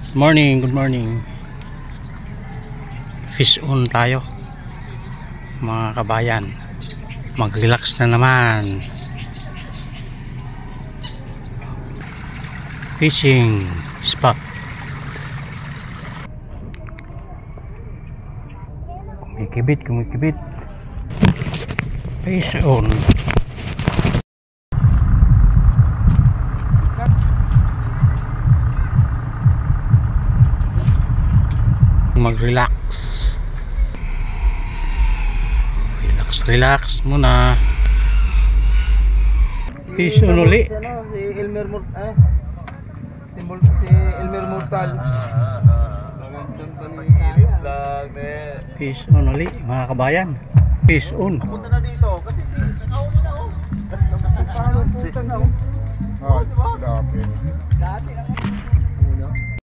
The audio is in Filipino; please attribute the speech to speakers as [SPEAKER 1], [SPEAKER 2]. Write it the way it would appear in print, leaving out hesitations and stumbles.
[SPEAKER 1] Good morning. Fish on tayo, mga kabayan. Mag-relax na naman. Fishing spot. Kumikibit. Fish on. Relax muna. Fish on uli.
[SPEAKER 2] Si Elmer Mortal.
[SPEAKER 1] Fish on uli, mga kabayan. Fish on.
[SPEAKER 2] Punta na dito kasi si na oh. Dati